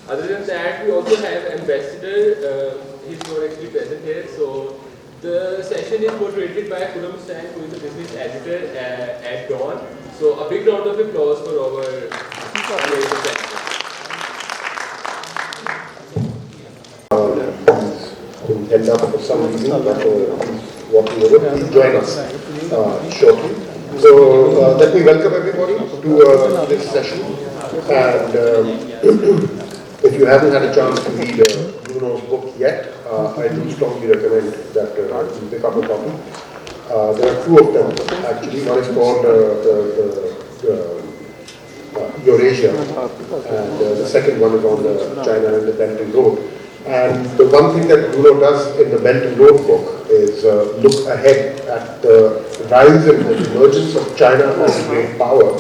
Other than that, we also have ambassador. He's not actually present here. So the session is moderated by Khurram, who is the business editor at Dawn. So a big round of applause for our ambassador. He's end up for some reason, but he's walking over. Please join us shortly. So let me welcome everybody to this session. And if you haven't had a chance to read Bruno's book yet, I do strongly recommend that you pick up a copy. There are two of them actually. One is called Eurasia, and the second one is on China and the Belt and Road. And the one thing that Bruno does in the Belt and Road book is look ahead at the rise and the emergence of China as a great power.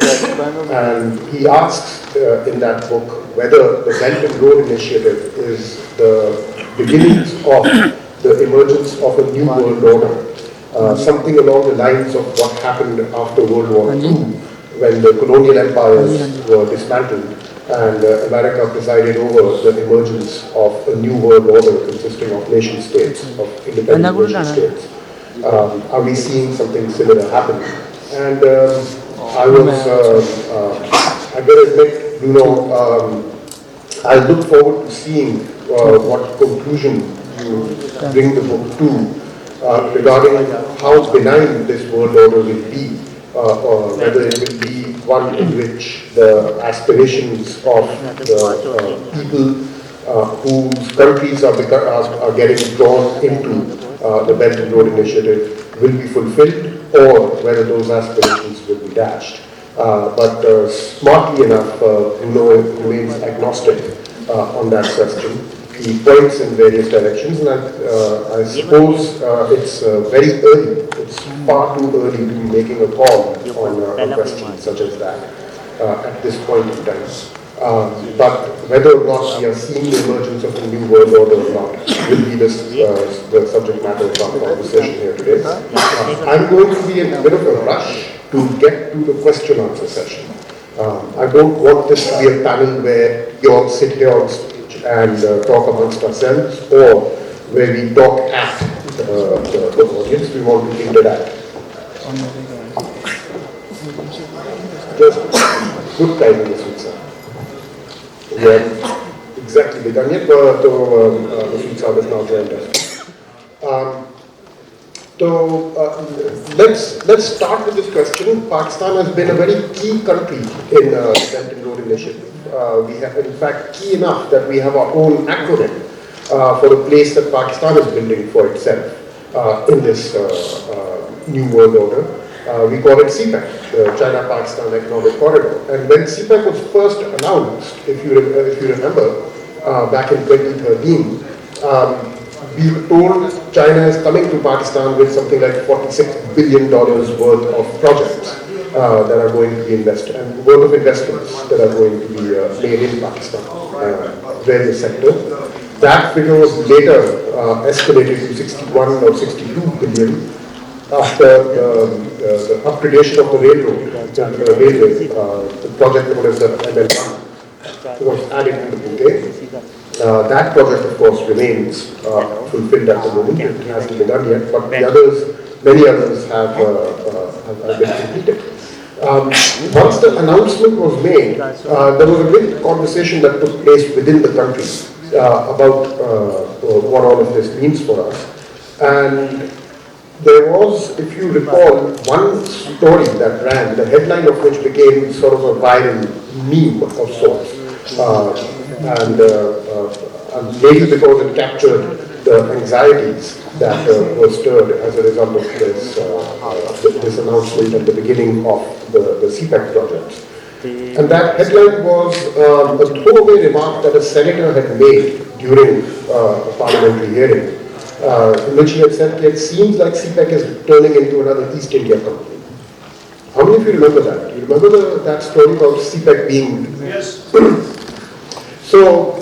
And he asks in that book whether the Belt and Road Initiative is the beginnings of the emergence of a new world order. Something along the lines of what happened after World War II, when the colonial empires were dismantled and America presided over the emergence of a new world order consisting of nation states, of independent nation states. Are we seeing something similar happen? And I gotta admit, Bruno, I look forward to seeing what conclusion you bring the book to regarding how benign this world order will be, or whether it will be one in which the aspirations of the people whose countries are getting drawn into the Belt and Road Initiative will be fulfilled, or whether those aspirations will be dashed. But smartly enough, Bruno remains agnostic on that question. He points in various directions, and I suppose it's very early. It's far too early to be making a call on a question such as that at this point in time. But whether or not we are seeing the emergence of a new world order or not will be the subject matter of our conversation here today. I'm going to be in a bit of a rush to get to the question-answer session. I don't want this to be a panel where you all sit here on stage and talk amongst ourselves, or where we talk at the audience. We want to interact. Just good timing this week, sir. Yeah, exactly. The Daniel Masood has now joined us. So let's start with this question. Pakistan has been a very key country in the Belt and Road Initiative. We have, in fact, key enough that we have our own acronym for the place that Pakistan is building for itself in this new world order. We call it CPEC, the China-Pakistan Economic Corridor. And when CPEC was first announced, if you remember, back in 2013, we were told China is coming to Pakistan with something like $46 billion worth of projects that are going to be invested, and worth of investments that are going to be made in Pakistan, various sectors. That figure was later escalated to 61 or 62 billion after the upgradation of the railroad, the project known as the ML1 was added to the bouquet. That project, of course, remains fulfilled at the moment. It hasn't been done yet, but the others, many others have been completed. Once the announcement was made, there was a big conversation that took place within the country about what all of this means for us. And there was, if you recall, one story that ran, the headline of which became sort of a viral meme of sorts. And maybe because it captured the anxieties that were stirred as a result of this announcement at the beginning of the CPEC project. And that headline was a throwaway remark that a senator had made during a parliamentary hearing, in which he had said, it seems like CPEC is turning into another East India Company. How many of you remember that? You remember that story about CPEC being... Yes. So,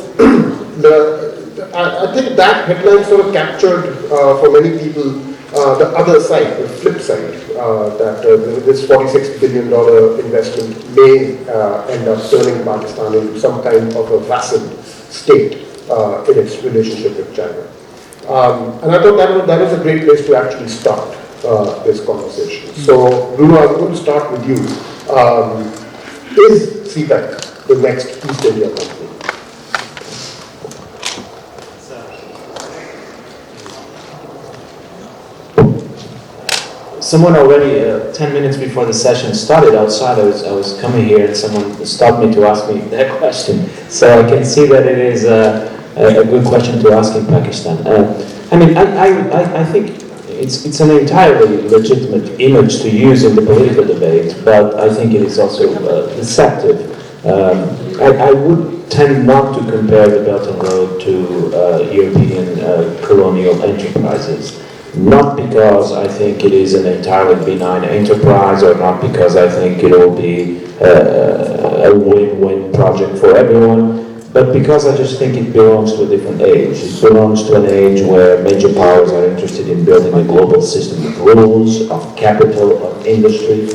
I think that headline sort of captured for many people the other side, the flip side, that this $46 billion investment may end up turning Pakistan into some kind of a vassal state in its relationship with China. And I thought that was a great place to actually start this conversation. So, Bruno, I'm going to start with you. Is CPEC the next East India Company? Someone already, 10 minutes before the session started outside, I was coming here and someone stopped me to ask me that question. So I can see that it is a good question to ask in Pakistan. I think it's an entirely legitimate image to use in the political debate, but I think it is also deceptive. I would tend not to compare the Belt and Road to European colonial enterprises. Not because I think it is an entirely benign enterprise, or not because I think it will be a win-win project for everyone, but because I just think it belongs to a different age. It belongs to an age where major powers are interested in building a global system of rules, of capital, of industry.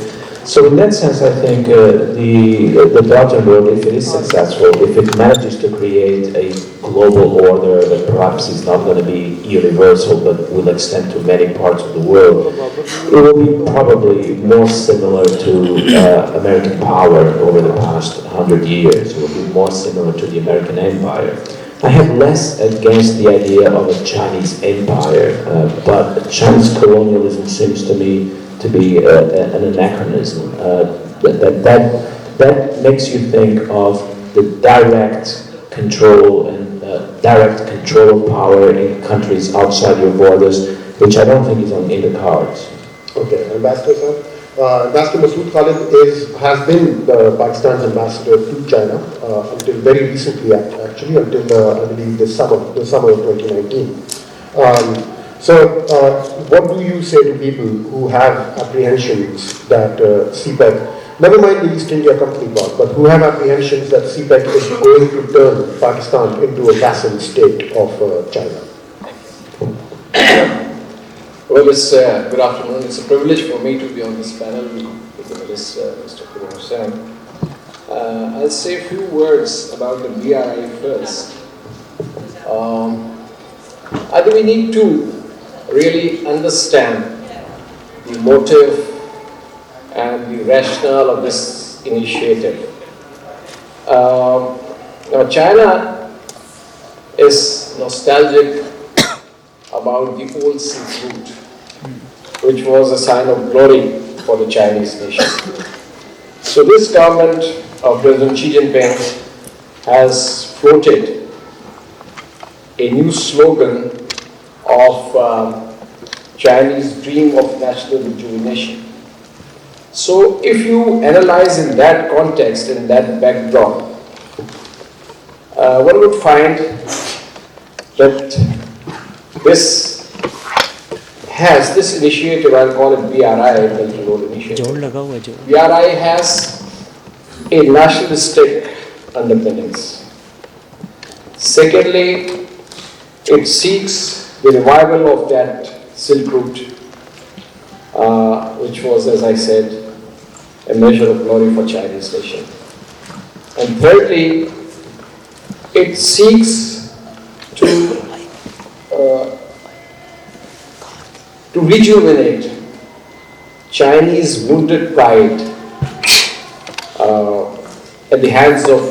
So in that sense, I think the Belt and Road, if it is successful, if it manages to create a global order that perhaps is not going to be universal but will extend to many parts of the world, it will be probably more similar to American power over the past 100 years. It will be more similar to the American empire. I have less against the idea of a Chinese empire, but Chinese colonialism seems to me to be an anachronism. That makes you think of the direct control and direct control of power in countries outside your borders, which I don't think is in the cards. Okay, Ambassador sir. Ambassador Masood Khalid has been Pakistan's ambassador to China until very recently, actually, until I believe the summer of 2019. What do you say to people who have apprehensions that CPEC, never mind the East India Company part, but who have apprehensions that CPEC is going to turn Pakistan into a vassal state of China? Well, good afternoon. It's a privilege for me to be on this panel with the Minister, Mr. Husain. I'll say a few words about the BRI first. I think we need to really understand the motive and the rationale of this initiative. Now, China is nostalgic about the old Silk Route, which was a sign of glory for the Chinese nation. So this government of President Xi Jinping has floated a new slogan of Chinese dream of national rejuvenation. So if you analyze in that context, in that backdrop, one would find that this initiative, I'll call it BRI, Belt and Road Initiative. BRI has a nationalistic underpinnings. Secondly, it seeks the revival of that Silk Route, which was, as I said, a measure of glory for Chinese nation. And thirdly, it seeks to rejuvenate Chinese wounded pride at the hands of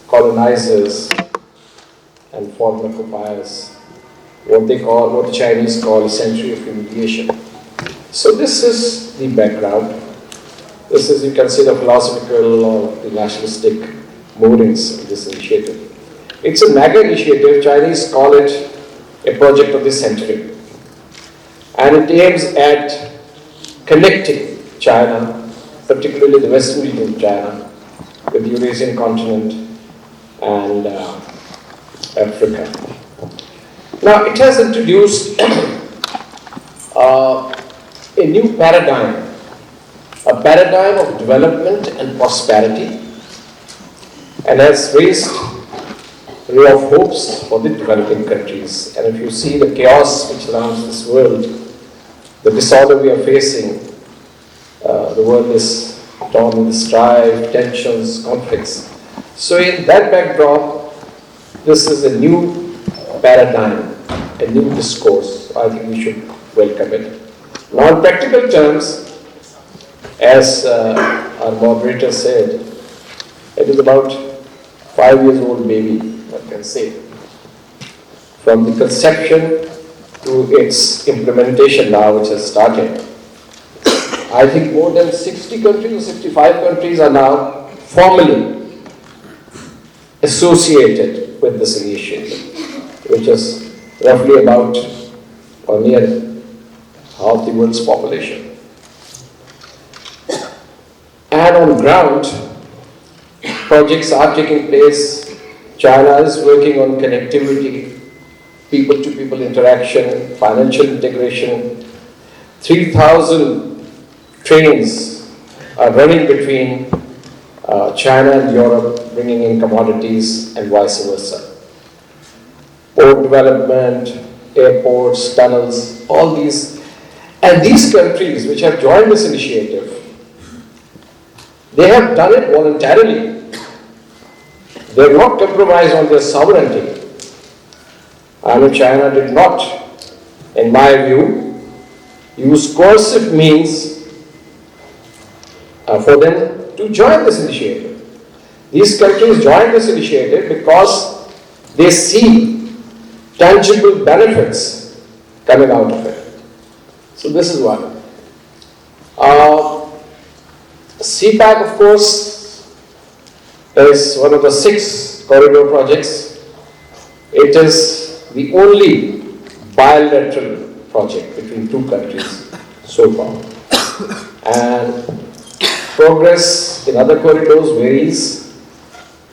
colonizers and foreign occupiers, what the Chinese call a century of humiliation. So this is the background. This is, you can see, the philosophical or the nationalistic moorings of this initiative. It's a mega initiative. Chinese call it a project of the century. And it aims at connecting China, particularly the western region of China, with the Eurasian continent and Africa. Now, it has introduced a new paradigm, a paradigm of development and prosperity, and has raised a ray of hopes for the developing countries. And if you see the chaos which surrounds this world, the disorder we are facing, the world is torn with strife, tensions, conflicts. So in that backdrop, this is a new paradigm, a new discourse. I think we should welcome it. Now in practical terms, as our moderator said, it is about 5 years old baby, one can say. From the conception to its implementation now, which has started. I think more than 60 countries or 65 countries are now formally associated with this initiative, which is roughly about or near half the world's population. And on ground, projects are taking place. China is working on connectivity, people-to-people interaction, financial integration. 3,000 trains are running between China and Europe, bringing in commodities and vice versa. Port development, airports, tunnels, all these. And these countries which have joined this initiative, they have done it voluntarily. They have not compromised on their sovereignty. I mean, China did not, in my view, use coercive means for them to join this initiative. These countries joined this initiative because they see tangible benefits coming out of it. So this is one. CPAC, of course, is one of the 6 corridor projects. It is the only bilateral project between 2 countries so far. And progress in other corridors varies,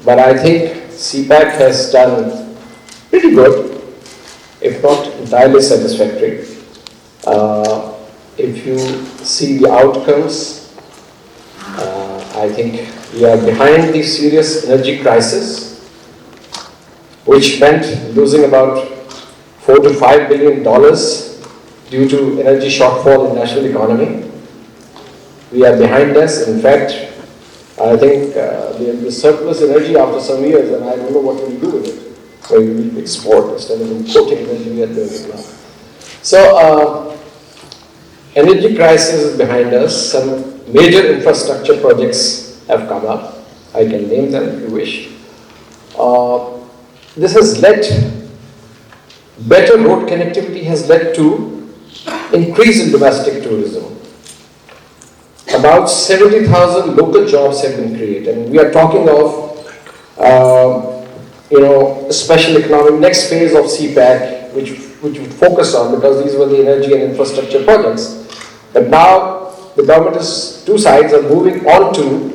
but I think CPAC has done pretty good, if not entirely satisfactory. If you see the outcomes, I think we are behind the serious energy crisis, which meant losing about $4 to $5 billion due to energy shortfall in national economy. We are behind us. In fact, I think the surplus energy after some years, and I don't know what we'll do with it. So we will export instead of importing energy. We are doing it now. So energy crisis is behind us. Some major infrastructure projects have come up. I can name them if you wish. This has led, better road connectivity has led to increase in domestic tourism. About 70,000 local jobs have been created. And we are talking of, special economic next phase of CPAC, which would focus on, because these were the energy and infrastructure projects. But now the government is, 2 sides are moving on to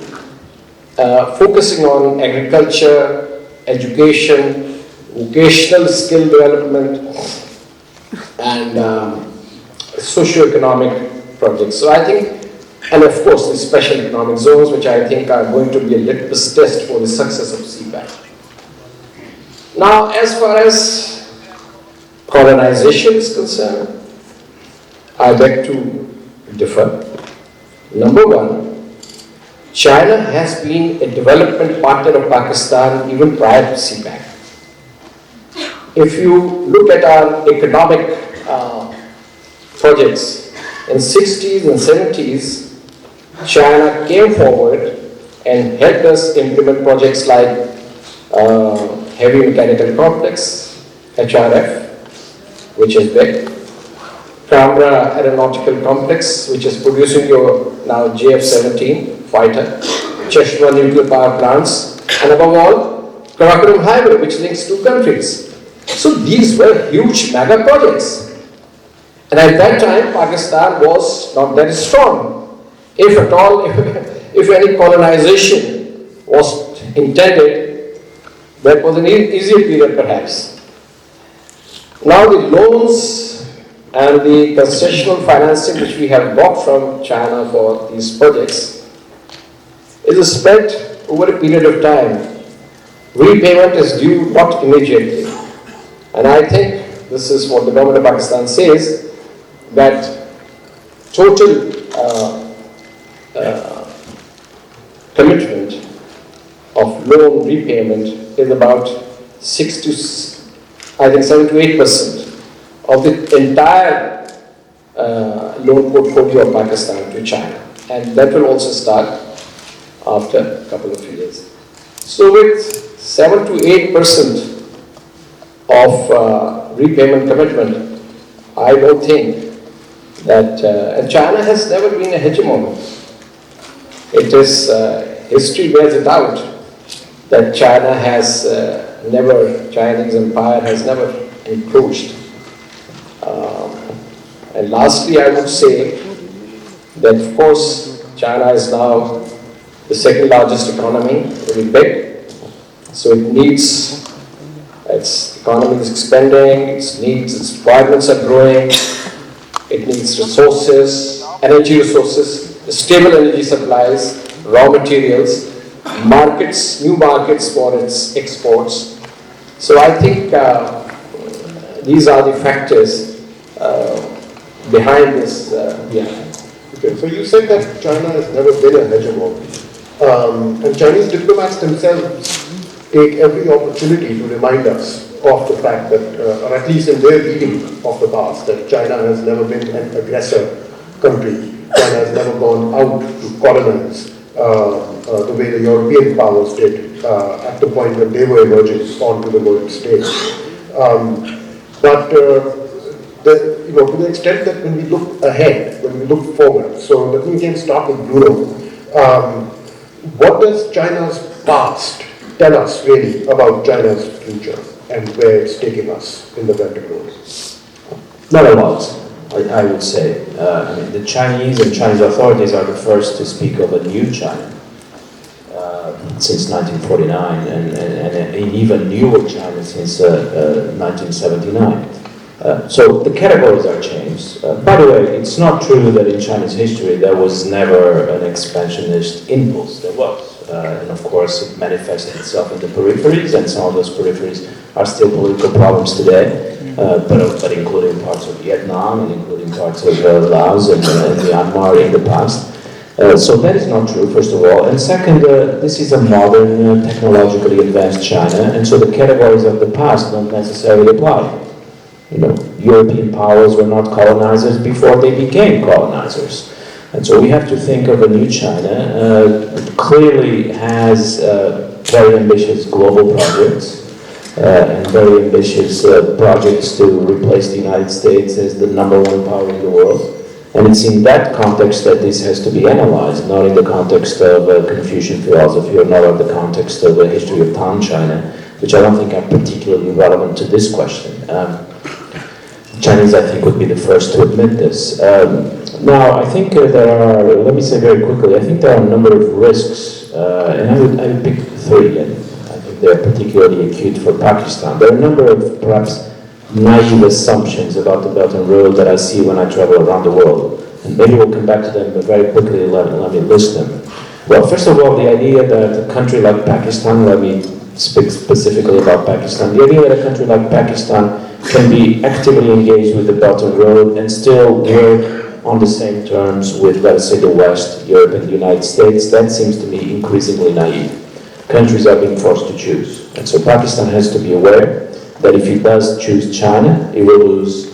focusing on agriculture, education, vocational skill development, and socio-economic projects. So I think, and of course the special economic zones, which I think are going to be a litmus test for the success of CPAC. Now, as far as colonization is concerned, I beg to differ. Number one, China has been a development partner of Pakistan even prior to CPAC. If you look at our economic projects, in 60s and 70s, China came forward and helped us implement projects like Heavy Mechanical Complex, HRF, which is big, Canberra Aeronautical Complex, which is producing your now JF-17 fighter, Cheshire nuclear power plants, and above all, Karakoram Highway, which links 2 countries. So these were huge mega projects. And at that time, Pakistan was not that strong. If at all, if any colonization was intended, that was an easier period perhaps. Now the loans and the concessional financing which we have got from China for these projects is spread over a period of time. Repayment is due not immediately. And I think this is what the government of Pakistan says, that total commitment of loan repayment is about 7 to 8% of the entire loan portfolio of Pakistan to China, and that will also start after a couple of years. So with 7 to 8% of repayment commitment, I don't think that, and China has never been a hegemon. It is, history bears it out that Chinese empire has never encroached. And lastly, I would say that of course China is now the second largest economy, very big, so it needs, its economy is expanding, its requirements are growing, it needs resources, energy resources, stable energy supplies, raw materials, markets, new markets for its exports. So I think these are the factors behind this. Okay, so you said that China has never been a hegemon, and Chinese diplomats themselves take every opportunity to remind us of the fact that, or at least in their reading of the past, that China has never been an aggressor country. China has never gone out to colonize the way the European powers did at the point when they were emerging onto the world stage. But to the extent that when we look ahead, when we look forward, so let me again start with Bruno. What does China's past tell us really about China's future and where it's taking us in the Belt and Road? Not a lot, I would say. The Chinese and Chinese authorities are the first to speak of a new China since 1949, and an even newer China since 1979. So the categories are changed. By the way, it's not true that in Chinese history there was never an expansionist impulse. There was. And of course it manifested itself in the peripheries, and some of those peripheries are still political problems today, but including parts of Vietnam and including parts of Laos and Myanmar in the past. So that is not true, first of all. And second, this is a modern, technologically advanced China, and so the categories of the past don't necessarily apply. European powers were not colonizers before they became colonizers. And so we have to think of a new China. Clearly has very ambitious global projects and very ambitious projects to replace the United States as the #1 power in the world. And it's in that context that this has to be analyzed, not in the context of Confucian philosophy or not in the context of the history of Tang China, which I don't think are particularly relevant to this question. Chinese, I think, would be the first to admit this. Now, I think there are, let me say very quickly, I think there are a number of risks, and I would pick three, and I think they're particularly acute for Pakistan. There are a number of perhaps naive assumptions about the Belt and Road that I see when I travel around the world. And maybe we'll come back to them, but very quickly let me list them. Well, first of all, the idea that a country like Pakistan, let me speak specifically about Pakistan, the idea that a country like Pakistan can be actively engaged with the Belt and Road and still work on the same terms with, let us say, the West, Europe and the United States, that seems to me increasingly naive. Countries are being forced to choose. And so Pakistan has to be aware that if it does choose China, it will lose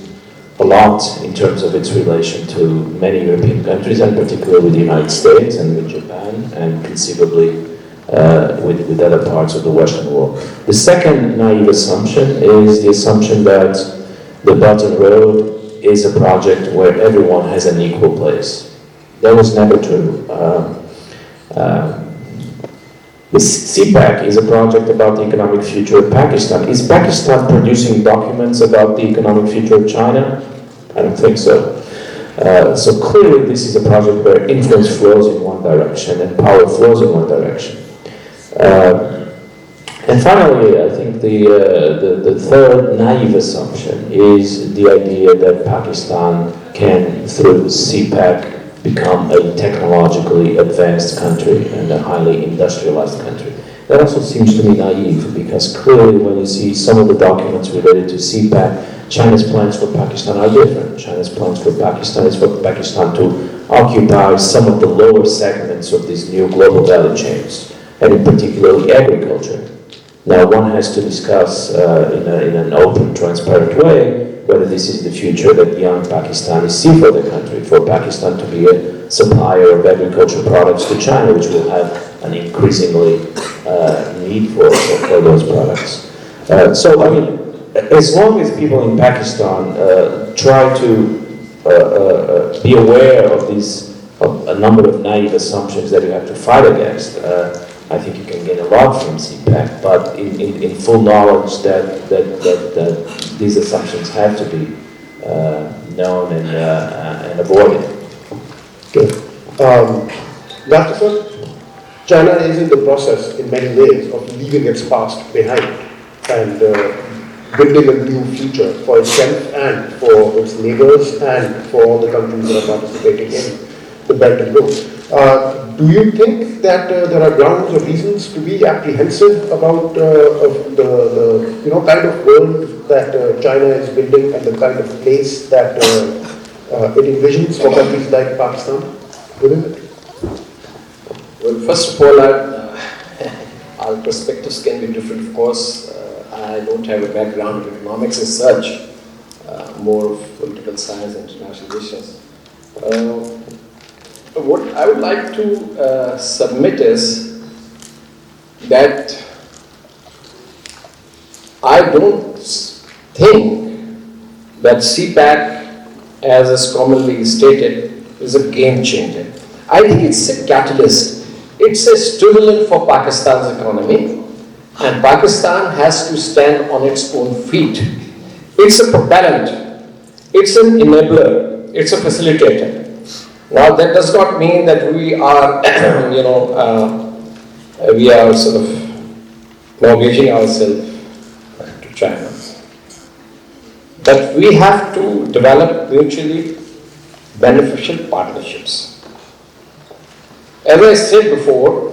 a lot in terms of its relation to many European countries, and particularly with the United States and with Japan, and conceivably with other parts of the Western world. The second naive assumption is the assumption that the Belt and Road is a project where everyone has an equal place. That was never true. The CPEC is a project about the economic future of Pakistan. Is Pakistan producing documents about the economic future of China? I don't think so. So clearly this is a project where influence flows in one direction and power flows in one direction. And finally, I think the third naive assumption is the idea that Pakistan can, through CPEC, become a technologically advanced country and a highly industrialized country. That also seems to me naive, because clearly when you see some of the documents related to CPEC, China's plans for Pakistan are different. China's plans for Pakistan is for Pakistan to occupy some of the lower segments of these new global value chains, and in particularly agriculture. Now, one has to discuss in an open, transparent way whether this is the future that young Pakistanis see for the country, for Pakistan to be a supplier of agricultural products to China, which will have an increasingly need for those products. So, I mean, as long as people in Pakistan try to be aware of a number of naive assumptions that you have to fight against, I think you can gain a lot from CPAC, but in full knowledge that these assumptions have to be known and avoided. Okay. Dr. Sir, China is in the process, in many ways, of leaving its past behind and building a new future for itself and for its neighbors and for all the countries that are participating in the Belt and Road. Do you think that there are grounds or reasons to be apprehensive about the kind of world that China is building and the kind of place that it envisions for countries like Pakistan within it? Well, first of all, our perspectives can be different, of course. I don't have a background in economics as such, more of political science and international issues. What I would like to submit is that I don't think that CPAC, as is commonly stated, is a game changer. I think it's a catalyst. It's a stimulant for Pakistan's economy, and Pakistan has to stand on its own feet. It's a propellant. It's an enabler. It's a facilitator. Now, that does not mean that we are, we are sort of mortgaging ourselves to China. But we have to develop mutually beneficial partnerships. As I said before,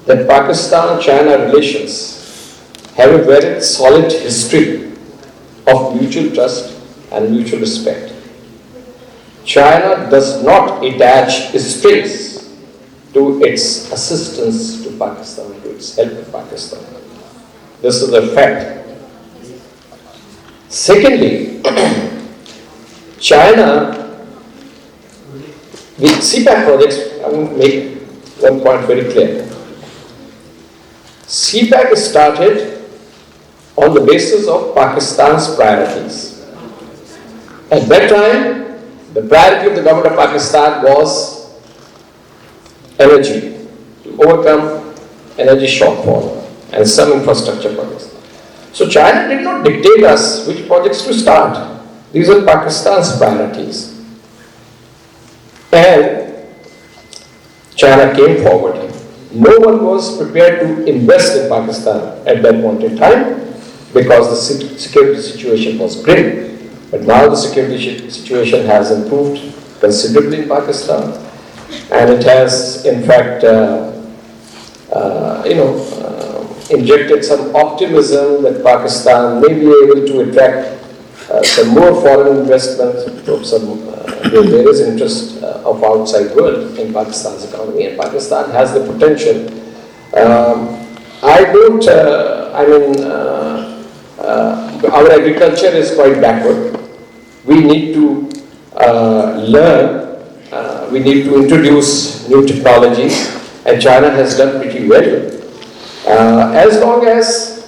that Pakistan-China relations have a very solid history of mutual trust and mutual respect. China does not attach strings to its assistance to Pakistan, to its help to Pakistan. This is a fact. Secondly, China, with CPAC projects, I will make one point very clear. CPAC started on the basis of Pakistan's priorities. At that time, the priority of the government of Pakistan was energy, to overcome energy shortfall and some infrastructure projects. So China did not dictate us which projects to start. These are Pakistan's priorities. And China came forward. No one was prepared to invest in Pakistan at that point in time because the security situation was grim. But now the security situation has improved considerably in Pakistan, and it has, in fact, injected some optimism that Pakistan may be able to attract some more foreign investment from there is interest of outside world in Pakistan's economy, and Pakistan has the potential. Our agriculture is quite backward. We need to learn, we need to introduce new technologies, and China has done pretty well. As long as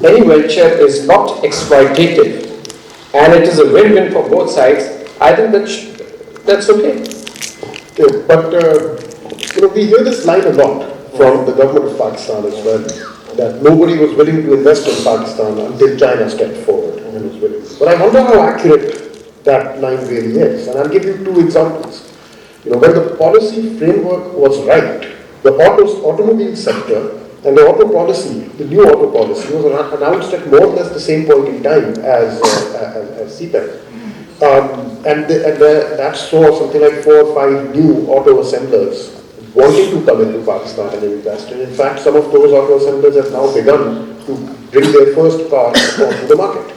any venture is not exploitative and it is a win-win for both sides, I think that's okay. Yeah, but we hear this line a lot from the government of Pakistan as well, that nobody was willing to invest in Pakistan until China stepped forward and was willing. But I wonder how accurate that line really is. And I'll give you two examples. When the policy framework was right, the automobile sector and the auto policy, the new auto policy, was announced at more or less the same point in time as CPAC. And that saw something like 4 or 5 new auto assemblers wanting to come into Pakistan and invest. And in fact, some of those auto assemblers have now begun to bring their first cars onto the market.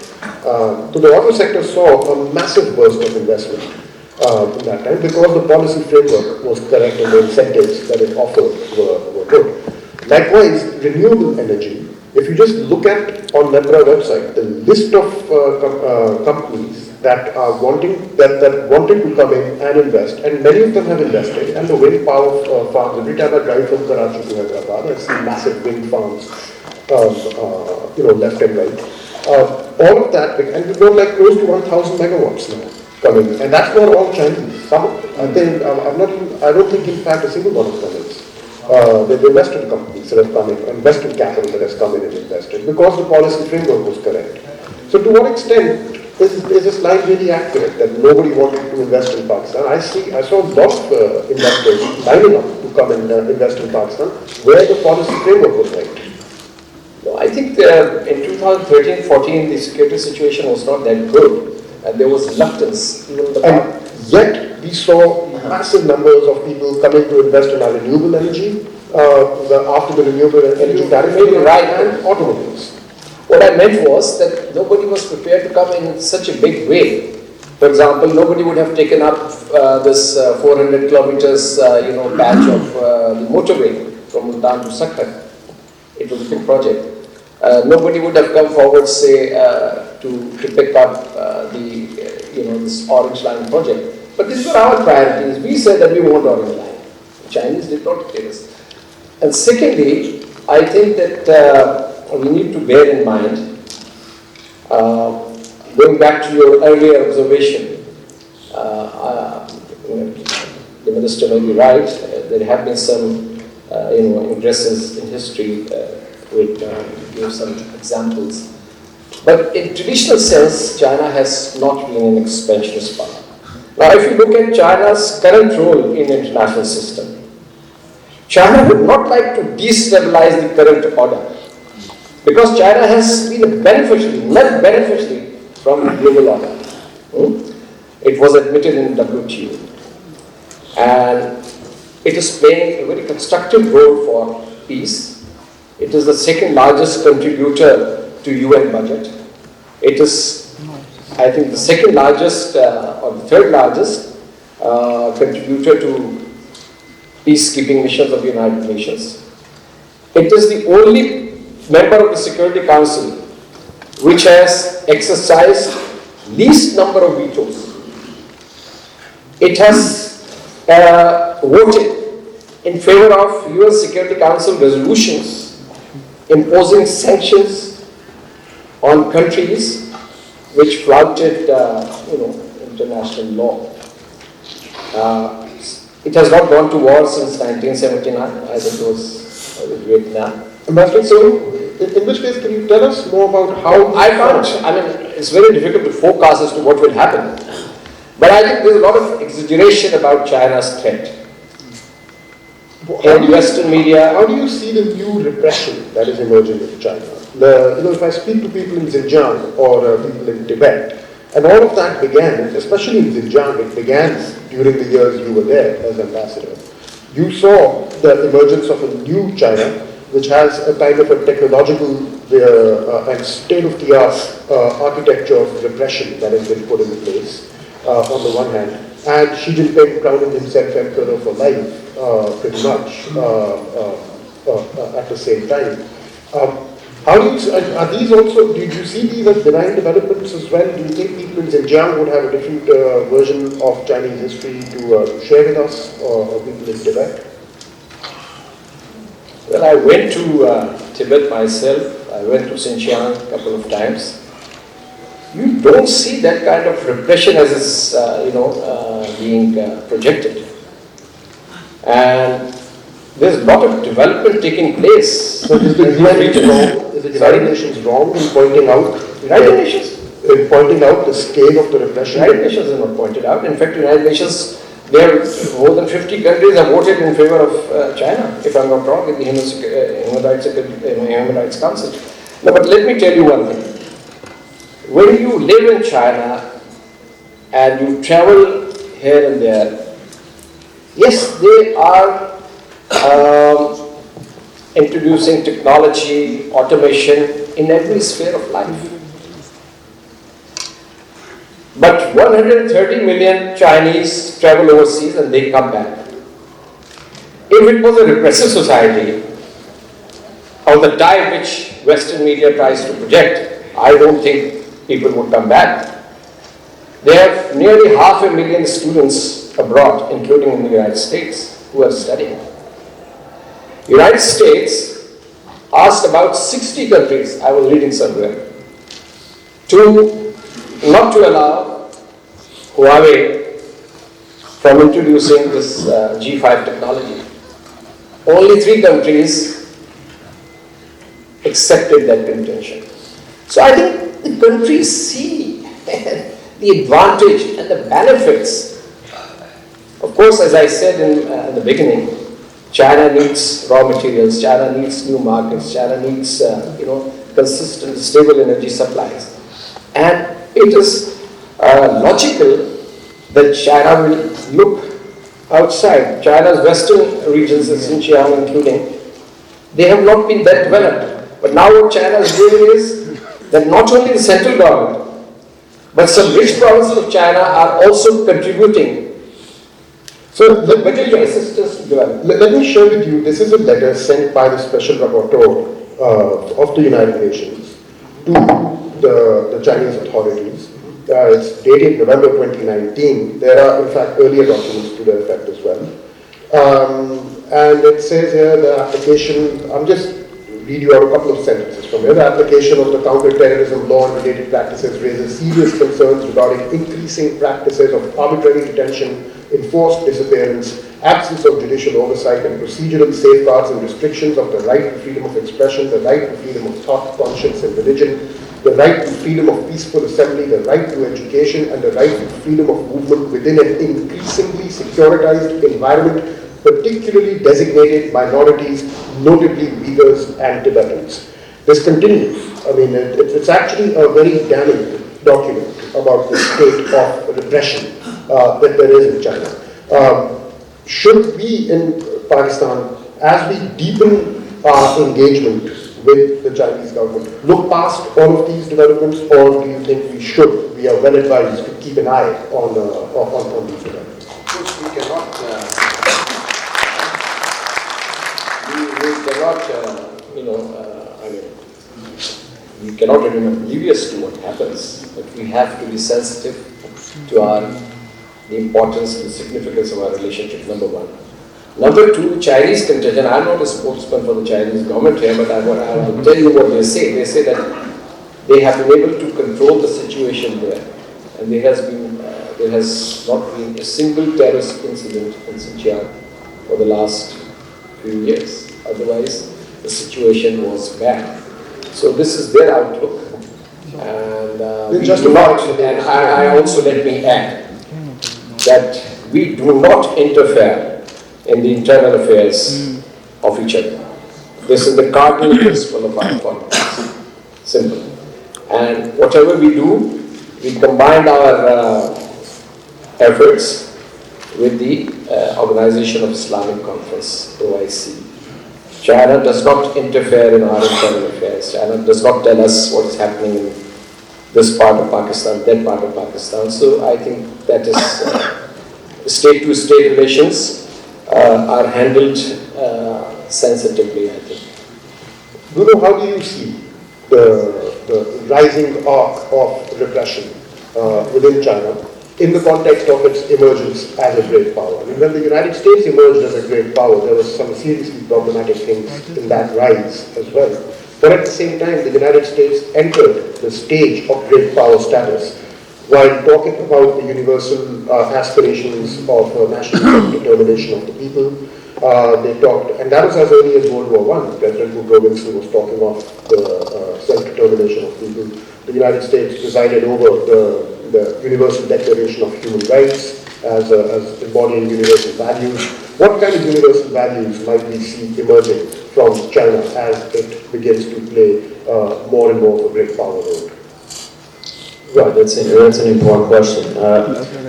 So the auto sector saw a massive burst of investment in that time because the policy framework was correct and the incentives that it offered were good. Likewise, renewable energy, if you just look at on NEPRA website, the list of companies that are that wanted to come in and invest, and many of them have invested, and the wind power farms, every time I drive from Karachi to Hyderabad, I see massive wind farms, left and right. All of that, and we've got like close to 1,000 megawatts now coming, and that's not all Chinese. Some, I think, I don't think in fact a single one of them is. They've invested companies that have come in, invested capital that has come in and invested, because the policy framework was correct. So to what extent is this line really accurate, that nobody wanted to invest in Pakistan? I saw a lot of investors lining up to come and invest in Pakistan, where the policy framework was right. No, I think in 2013-14, the security situation was not that good, and there was reluctance. Even and yet, we saw massive numbers of people coming to invest in our renewable energy after the renewable energy tariff and automobiles. What I meant was that nobody was prepared to come in such a big way. For example, nobody would have taken up this 400 kilometers, patch of the motorway from Multan to Sakkar. It was a big project. Nobody would have come forward, say, to pick up this Orange Line project. But these were our priorities. We said that we want Orange Line. The Chinese did not take us. And secondly, I think that we need to bear in mind, going back to your earlier observation, the minister may be right. There have been some, ingresses in history with give some examples. But in traditional sense, China has not been an expansionist power. Now, if you look at China's current role in the international system, China would not like to destabilize the current order, because China has been a beneficiary, not beneficiary from the global order. It was admitted in WTO. And it is playing a very constructive role for peace. It is the second largest contributor to UN budget. It is, I think, the second largest or the third largest contributor to peacekeeping missions of the United Nations. It is the only member of the Security Council which has exercised least number of vetoes. It has voted in favor of UN Security Council resolutions imposing sanctions on countries which flouted, international law. It has not gone to war since 1979. I think it was Vietnam. Ambassador, so in which case, can you tell us more about how? I can't. I mean, it's very difficult to forecast as to what will happen. But I think there's a lot of exaggeration about China's threat. In Western media. How do you see the new repression that is emerging in China? If I speak to people in Xinjiang or people in Tibet, and all of that began, especially in Xinjiang, it began during the years you were there as ambassador. You saw the emergence of a new China, which has a kind of a technological and state-of-the-art architecture of repression that has been put in place, on the one hand, and Xi Jinping crowning himself emperor for life, pretty much, at the same time. How do you, are these also, did you see these as benign developments as well? Do you think people in Xinjiang would have a different version of Chinese history to share with us, or people in Tibet? Well, I went to Tibet myself. I went to Xinjiang a couple of times. You don't see that kind of repression as is, being projected. And there's a lot of development taking place. So is the United wrong? Is the United Nations wrong in pointing out? United Nations? In pointing out the scale of the repression? United Nations has not pointed out. In fact, United Nations, there more than 50 countries have voted in favor of China, if I'm not wrong, in the Human Rights Council. No, but let me tell you one thing. When you live in China and you travel here and there, yes, they are introducing technology, automation in every sphere of life. But 130 million Chinese travel overseas and they come back. If it was a repressive society, of the type which Western media tries to project, I don't think people would come back. They have nearly 500,000 students abroad, including in the United States, who are studying. United States asked about 60 countries, I was reading somewhere, not to allow Huawei from introducing this G5 technology. Only 3 countries accepted that contention. So I think the countries see the advantage and the benefits. Of course, as I said in the beginning, China needs raw materials, China needs new markets, China needs consistent, stable energy supplies. And it is logical that China will look outside. China's western regions, Xinjiang including, they have not been that developed. But now what China is doing is that not only the central government, but some rich provinces of China are also contributing. So let me share with you, this is a letter sent by the Special Rapporteur of the United Nations to the Chinese authorities. It's dated November 2019. There are in fact earlier documents to that effect as well. And it says here the application, I'm just read you out a couple of sentences from here. The application of the counter-terrorism law and related practices raises serious concerns regarding increasing practices of arbitrary detention, enforced disappearance, absence of judicial oversight, and procedural safeguards and restrictions of the right to freedom of expression, the right to freedom of thought, conscience, and religion, the right to freedom of peaceful assembly, the right to education, and the right to freedom of movement within an increasingly securitized environment, particularly designated minorities, notably Uyghurs and Tibetans. This continues. I mean, it's actually a very damning document about the state of repression that there is in China. Should we in Pakistan, as we deepen our engagement with the Chinese government, look past all of these developments, or do you think we are well advised to keep an eye on these developments? We cannot we cannot remain oblivious to what happens, but we have to be sensitive to the importance and the significance of our relationship, number one. Number two, Chinese contingent. I'm not a spokesman for the Chinese government here, but I will tell you what they say. They say that they have been able to control the situation there, and there has not been a single terrorist incident in Xinjiang for the last few years. Otherwise, the situation was bad. So this is their outlook, and I also let me add that we do not interfere in the internal affairs of each other. This is the cardinal principle of our politics. Simple. And whatever we do, we combine our efforts with the Organization of Islamic Conference, OIC. China does not interfere in our internal affairs. China does not tell us what is happening in this part of Pakistan, that part of Pakistan. So I think that is state-to-state relations are handled sensitively, I think. Bruno, how do you see the rising arc of repression within China in the context of its emergence as a great power? I mean, when the United States emerged as a great power, there was some seriously problematic things in that rise as well. But at the same time, the United States entered the stage of great power status while talking about the universal aspirations of national self-determination of the people. They talked, and that was as early as World War I. President Woodrow Wilson was talking of the self-determination of people. The United States presided over the Universal Declaration of Human Rights as embodying universal values. What kind of universal values might we see emerging from China as it begins to play more and more of a great power role? Right, that's an important question.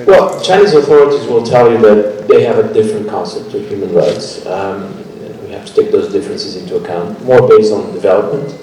Well, Chinese authorities will tell you that they have a different concept of human rights. We have to take those differences into account, more based on development.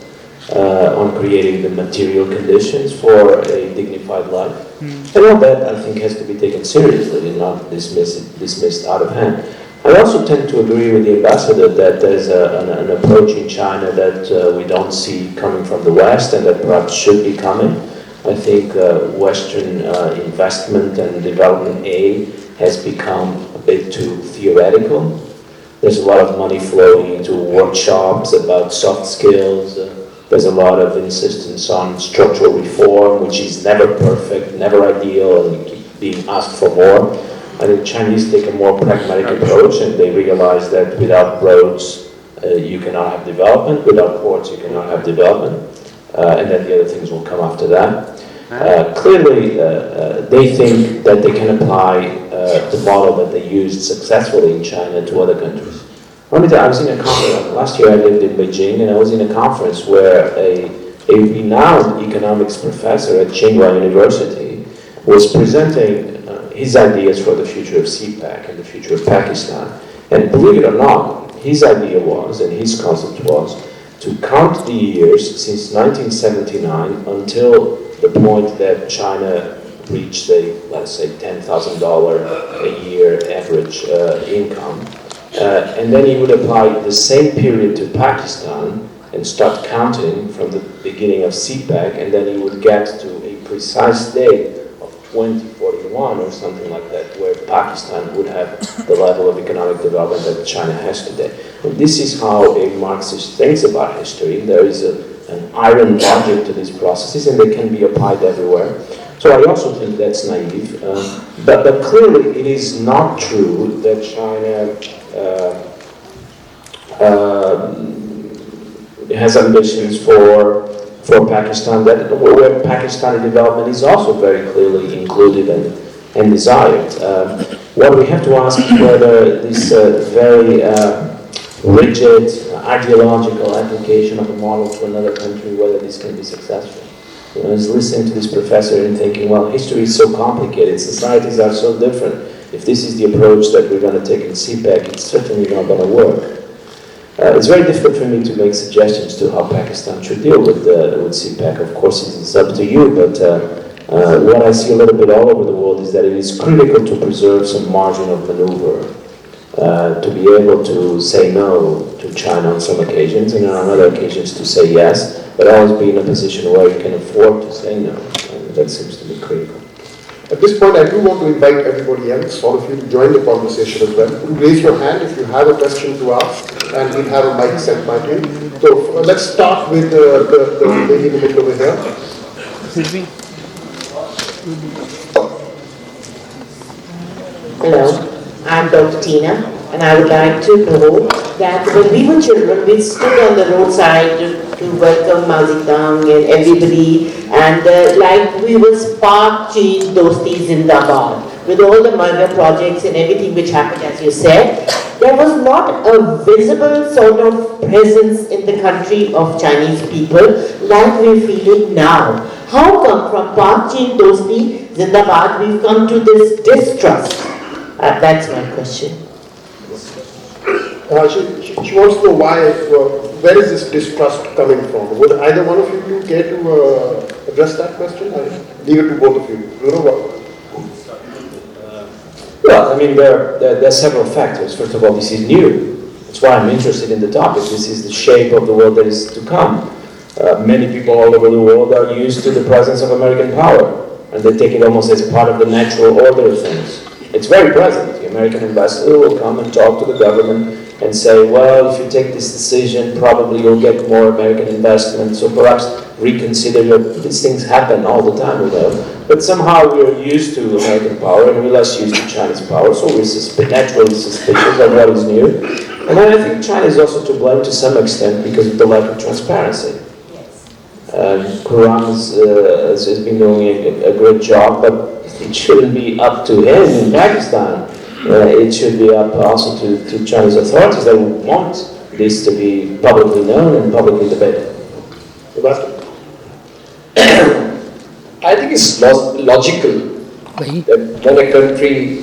on creating the material conditions for a dignified life. And all that, I think, has to be taken seriously and not dismissed out of hand. I also tend to agree with the ambassador that there's an approach in China that we don't see coming from the West and that perhaps should be coming. I think Western investment and development aid has become a bit too theoretical. There's a lot of money flowing into workshops about soft skills. There's a lot of insistence on structural reform, which is never perfect, never ideal, and you keep being asked for more. I think Chinese take a more pragmatic approach, and they realize that without roads, you cannot have development. Without ports, you cannot have development. And then the other things will come after that. Clearly, they think that they can apply the model that they used successfully in China to other countries. Let me tell you, I was in a conference, last year I lived in Beijing, and I was in a conference where a renowned economics professor at Tsinghua University was presenting his ideas for the future of CPEC and the future of Pakistan. And believe it or not, his idea was, and his concept was, to count the years since 1979 until the point that China reached a, let's say, $10,000 a year average income. And then he would apply the same period to Pakistan and start counting from the beginning of CPEC, and then he would get to a precise date of 2041 or something like that, where Pakistan would have the level of economic development that China has today. And this is how a Marxist thinks about history. There is an iron logic to these processes, and they can be applied everywhere. So I also think that's naive. But clearly it is not true that China has ambitions for Pakistan, where Pakistani development is also very clearly included and desired. What we have to ask is whether this very rigid, ideological application of a model to another country, whether this can be successful. You know, I was listening to this professor and thinking, well, history is so complicated, societies are so different. If this is the approach that we're going to take in CPEC, it's certainly not going to work. It's very difficult for me to make suggestions to how Pakistan should deal with CPEC. Of course, it's up to you, but what I see a little bit all over the world is that it is critical to preserve some margin of maneuver, to be able to say no to China on some occasions, and on other occasions to say yes, but always be in a position where you can afford to say no. And that seems to be critical. At this point, I do want to invite everybody else, all of you, to join the conversation as well. Raise your hand if you have a question to ask, and we'll have a mic sent by you. So let's start with the lady in the middle over here. Hello, I'm Dr. Tina, and I would like to know that when we were children, we stood on the roadside to welcome Masood and everybody, and like we will spark change Dosti Zindabad. With all the murder projects and everything which happened, as you said, there was not a visible sort of presence in the country of Chinese people like we're feeling now. How come from Pak Chin Dosti Zindabad we've come to this distrust? That's my question. She wants to know why, where is this distrust coming from? Would either one of you care to address that question? I'll leave it to both of you. Bruno, what? Well, I mean, there are several factors. First of all, this is new. That's why I'm interested in the topic. This is the shape of the world that is to come. Many people all over the world are used to the presence of American power, and they take it almost as part of the natural order of things. It's very present. The American ambassador will come and talk to the government and say, well, if you take this decision, probably you'll get more American investment, so perhaps reconsider these things happen all the time, you know. But somehow we're used to American power and we're less used to Chinese power, so we're naturally suspicious of what is new. And then I think China is also to blame to some extent because of the lack of transparency. Khurram has been doing a great job, but it shouldn't be up to him in Pakistan. It should be up also to Chinese authorities that want this to be publicly known and publicly debated. I think it's logical that when a country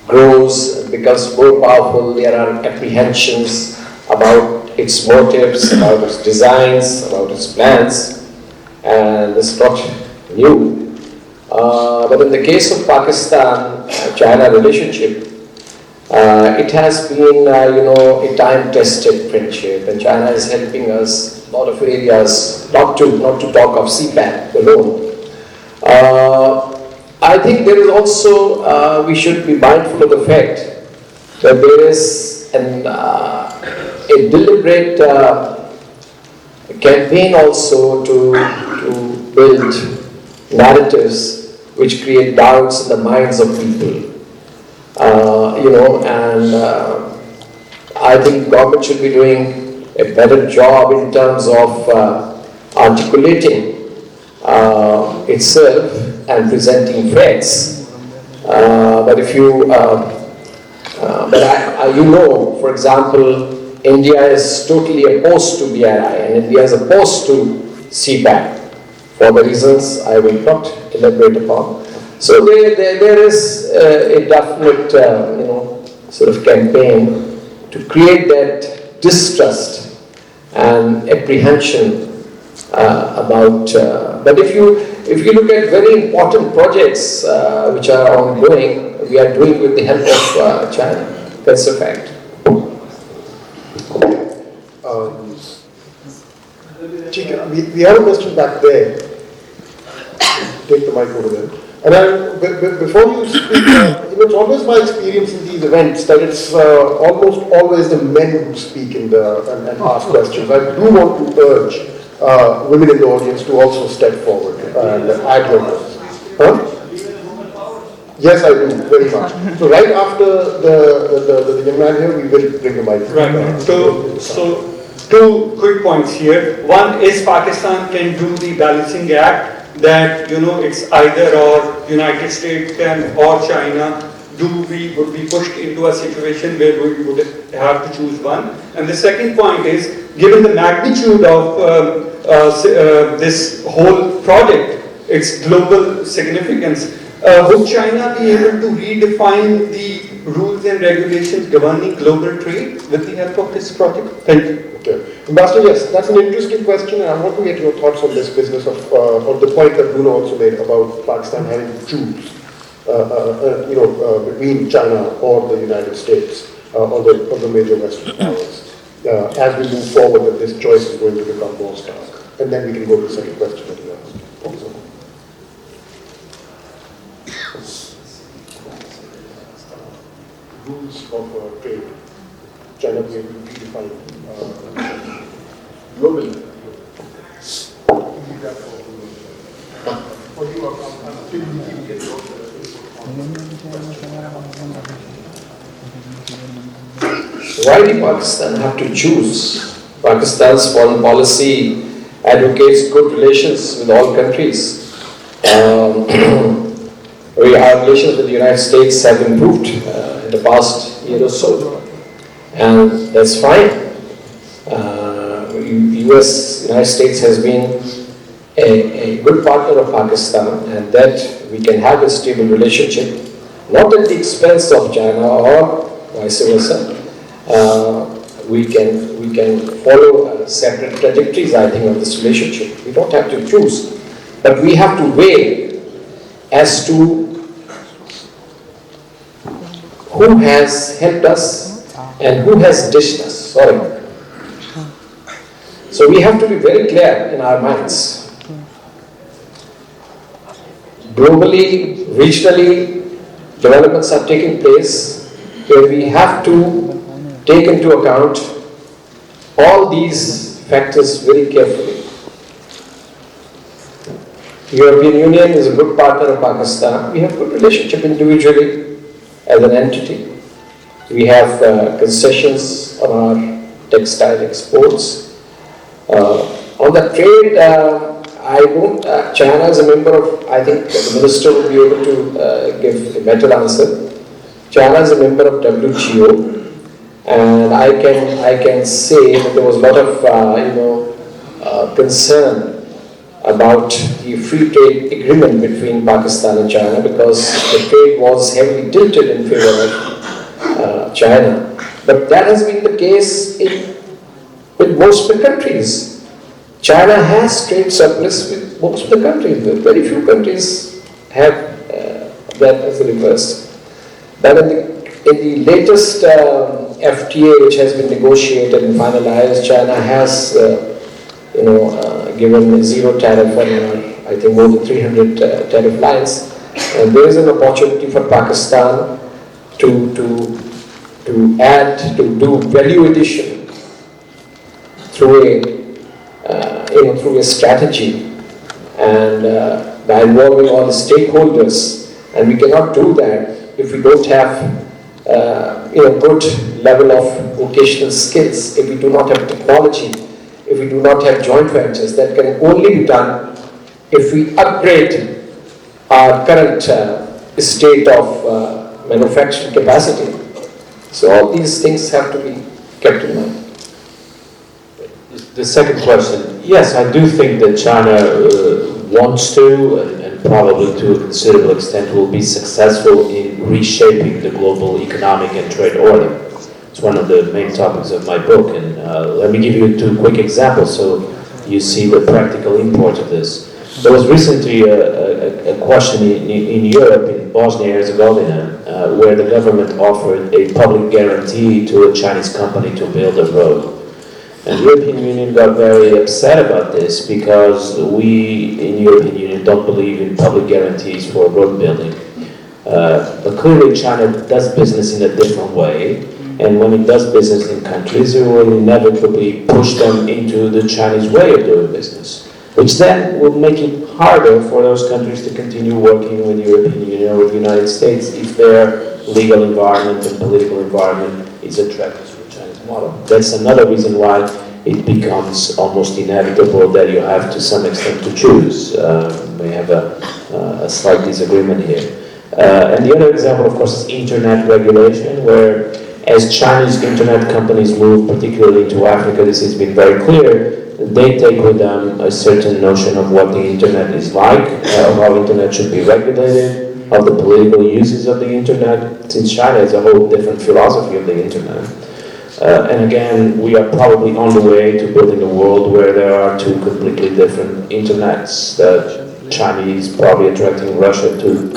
grows and becomes more powerful, there are apprehensions about its motives, about its designs, about its plans, and this is not new. But in the case of Pakistan-China relationship, it has been, a time-tested friendship, and China is helping us in a lot of areas, not to talk of CPAC alone. I think there is also, we should be mindful of the fact that there is a deliberate campaign also to build narratives which create doubts in the minds of people. I think government should be doing a better job in terms of articulating itself and presenting facts. But if you, for example, India is totally opposed to BRI and India is opposed to CPAC for the reasons I will not elaborate upon. So there is a definite, sort of campaign to create that distrust and apprehension about. But if you look at very important projects which are ongoing, we are doing with the help of China. That's a fact. Chika, we have a question back there. Take the mic over there. And before you speak, it's always my experience in these events that it's almost always the men who speak and ask questions. I do want to urge women in the audience to also step forward and add their voice. Huh? Yes, I do, very much. So right after the young man here, we will bring the mic. Right. So two quick points here. One is Pakistan can do the balancing act that it's either or United States or China. Would be pushed into a situation where we would have to choose one. And the second point is, given the magnitude of this whole project, its global significance, would China be able to redefine the rules and regulations governing global trade with the help of this project? Thank you. Okay. Ambassador, yes, that's an interesting question, and I want to get your thoughts on this business of the point that Bruno also made about Pakistan having to choose, between China or the United States or the major Western powers. As we move forward, that this choice is going to become more stark. And then we can go to the second question that you asked. Also. Rules of trade. China being able to redefine globally. Why did Pakistan have to choose? Pakistan's foreign policy advocates good relations with all countries. Our relations with the United States have improved in the past year or so, and that's fine. United States has been a good partner of Pakistan, and that we can have a stable relationship, not at the expense of China or vice versa. We can follow separate trajectories, I think, of this relationship. We don't have to choose, but we have to weigh as to who has helped us and who has dished us. Sorry. So we have to be very clear in our minds. Globally, regionally, developments are taking place where we have to take into account all these factors very carefully. European Union is a good partner of Pakistan. We have good relationship individually as an entity. We have concessions on our textile exports. On the trade, China is a member of, I think the minister will be able to give a better answer. China is a member of WTO, and I can say that there was a lot of concern about the free trade agreement between Pakistan and China, because the trade was heavily tilted in favor of China. But that has been the case in with most of the countries. China has trade surplus with most of the countries. Very few countries have that as a reverse. But in the latest FTA, which has been negotiated and finalized, China has given zero tariff on I think more than 300 tariff lines. And there is an opportunity for Pakistan to do value addition through a strategy and by involving all the stakeholders. And we cannot do that if we don't have good level of vocational skills, if we do not have technology, if we do not have joint ventures. That can only be done if we upgrade our current state of manufacturing capacity. So all these things have to be kept in mind. The second question, yes, I do think that China wants to, and probably to a considerable extent will be successful in reshaping the global economic and trade order. It's one of the main topics of my book, and let me give you two quick examples so you see the practical import of this. There was recently a question in Europe, in Bosnia-Herzegovina, where the government offered a public guarantee to a Chinese company to build a road. And the European Union got very upset about this because we in the European Union don't believe in public guarantees for road building. But clearly China does business in a different way, and when it does business in countries, it will inevitably push them into the Chinese way of doing business, which then will make it harder for those countries to continue working with the European Union or with the United States if their legal environment and political environment is attractive to the Chinese model. That's another reason why it becomes almost inevitable that you have to some extent to choose. We have a slight disagreement here. And the other example, of course, is internet regulation, where as Chinese internet companies move particularly into Africa, this has been very clear, they take with them a certain notion of what the internet is like, of how internet should be regulated, of the political uses of the internet, since China has a whole different philosophy of the internet. And again, we are probably on the way to building a world where there are two completely different internets. The Chinese probably attracting Russia to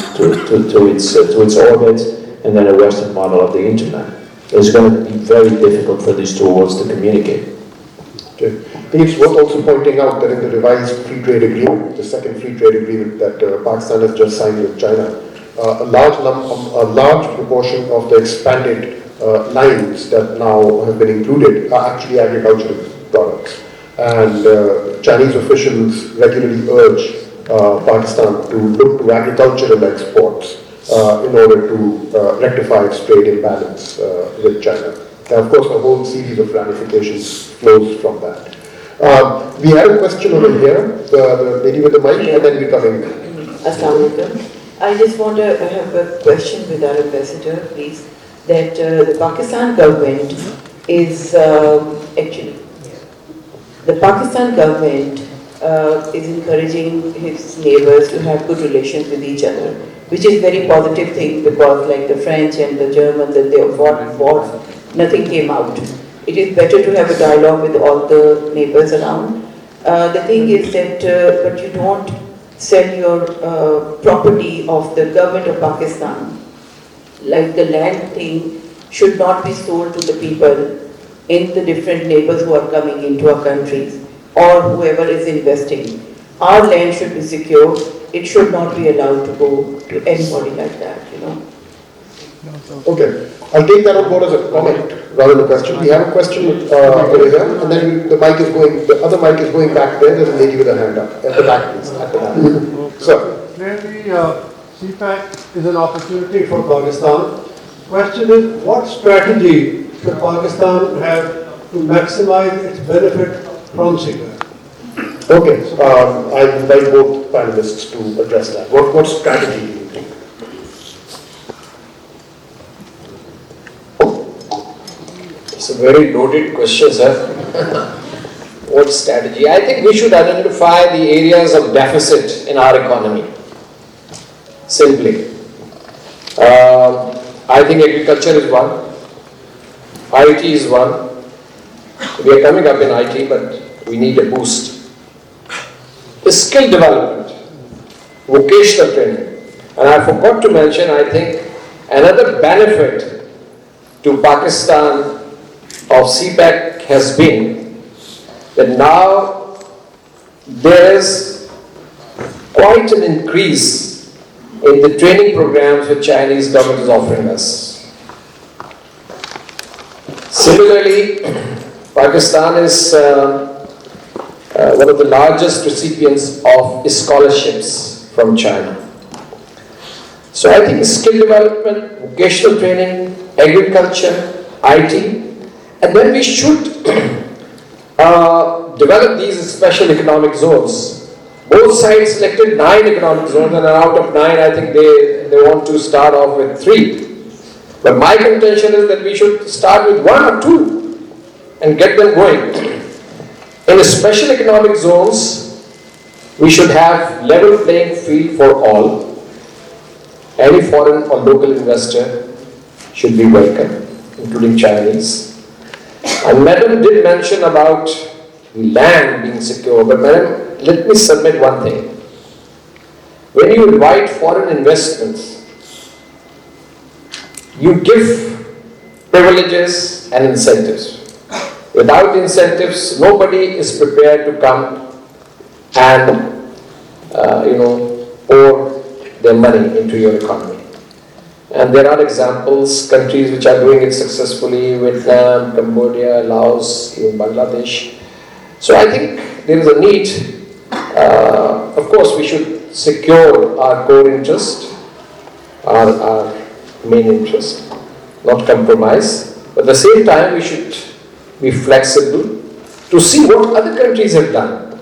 its orbit, and then a Western model of the internet. It's going to be very difficult for these two worlds to communicate. Okay. I think it's worth also pointing out that in the revised free trade agreement, the second free trade agreement that Pakistan has just signed with China, a large proportion of the expanded lines that now have been included are actually agricultural products. And Chinese officials regularly urge Pakistan to look to agricultural exports in order to rectify its trade imbalance with China. And of course, a whole series of ramifications flows from that. We had a question over here, the lady with the mic, and then we come in. Assalamu alaikum. I just want to have a question with our ambassador, please. That the Pakistan government is encouraging its neighbors to have good relations with each other, which is very positive thing, because like the French and the Germans, and they fought, nothing came out. It is better to have a dialogue with all the neighbors around. The thing is that, but you don't sell your property of the government of Pakistan. Like the land thing should not be sold to the people in the different neighbors who are coming into our countries, or whoever is investing. Our land should be secure. It should not be allowed to go to anybody like that, you know. Okay, I'll take that on board as a comment rather than a question. We have a question over here, and then the other mic is going back there. There's a lady with her hand up at the back, please. At the back. Sir. Clearly, CPAC is an opportunity for Pakistan. Question is, what strategy should Pakistan have to maximize its benefit from CPAC? Okay, I invite both panelists to address that. What strategy do you think? It's a very loaded question, sir. What strategy? I think we should identify the areas of deficit in our economy. Simply. I think agriculture is one, IT is one, we are coming up in IT, but we need a boost. Skill development, vocational training. And I forgot to mention, I think, another benefit to Pakistan of CPEC has been that now there is quite an increase in the training programs which Chinese government is offering us. Similarly, Pakistan is one of the largest recipients of scholarships from China. So I think skill development, vocational training, agriculture, IT, and then we should develop these special economic zones. Both sides selected 9 economic zones, and out of 9, I think they want to start off with 3. But my contention is that we should start with 1 or 2 and get them going. In the special economic zones, we should have level playing field for all. Any foreign or local investor should be welcome, including Chinese. And Madam did mention about land being secure, but Madam, let me submit one thing. When you invite foreign investments, you give privileges and incentives. Without incentives, nobody is prepared to come and, pour their money into your economy. And there are examples, countries which are doing it successfully, Vietnam, Cambodia, Laos, even Bangladesh. So I think there is a need, of course we should secure our core interest, our main interest, not compromise. But at the same time we should be flexible to see what other countries have done,